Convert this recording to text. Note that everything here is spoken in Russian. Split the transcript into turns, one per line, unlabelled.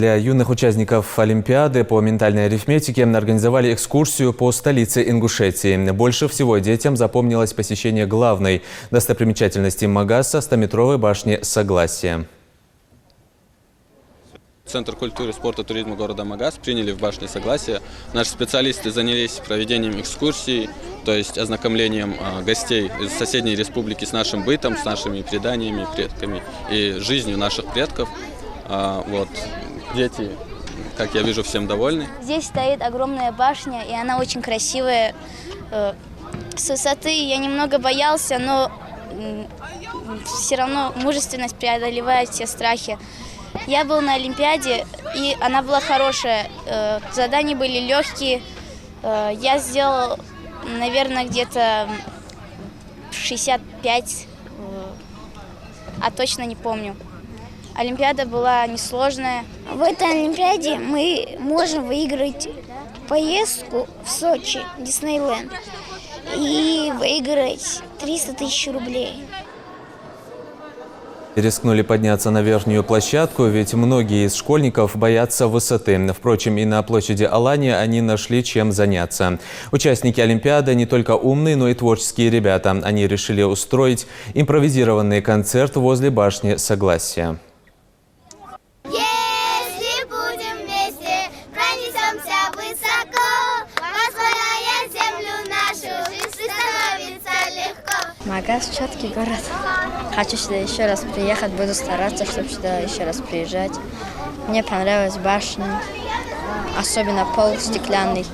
Для юных участников Олимпиады по ментальной арифметике организовали экскурсию по столице Ингушетии. Больше всего детям запомнилось посещение главной достопримечательности Магаса – 100-метровой башни Согласия.
Центр культуры, спорта, туризма города Магас приняли в башне Согласия. Наши специалисты занялись проведением экскурсий, то есть ознакомлением гостей из соседней республики с нашим бытом, с нашими преданиями, предками и жизнью наших предков. Дети, как я вижу, всем довольны.
Здесь стоит огромная башня, и она очень красивая. С высоты я немного боялся, но все равно мужественность преодолевает все страхи. Я был на Олимпиаде, и она была хорошая. Задания были легкие. Я сделал, наверное, где-то 65, а точно не помню. Олимпиада была несложная.
В этой Олимпиаде мы можем выиграть поездку в Сочи, Диснейленд, и выиграть 300 тысяч рублей.
Рискнули подняться на верхнюю площадку, ведь многие из школьников боятся высоты. Впрочем, и на площади Алания они нашли чем заняться. Участники Олимпиады не только умные, но и творческие ребята. Они решили устроить импровизированный концерт возле башни Согласия.
Если будем вместе, пронесемся высоко, позволяя землю нашу, жизнь становится легко.
Магас – четкий город. Хочу сюда еще раз приехать, буду стараться, чтобы сюда еще раз приезжать. Мне понравилась башня, особенно пол стеклянный.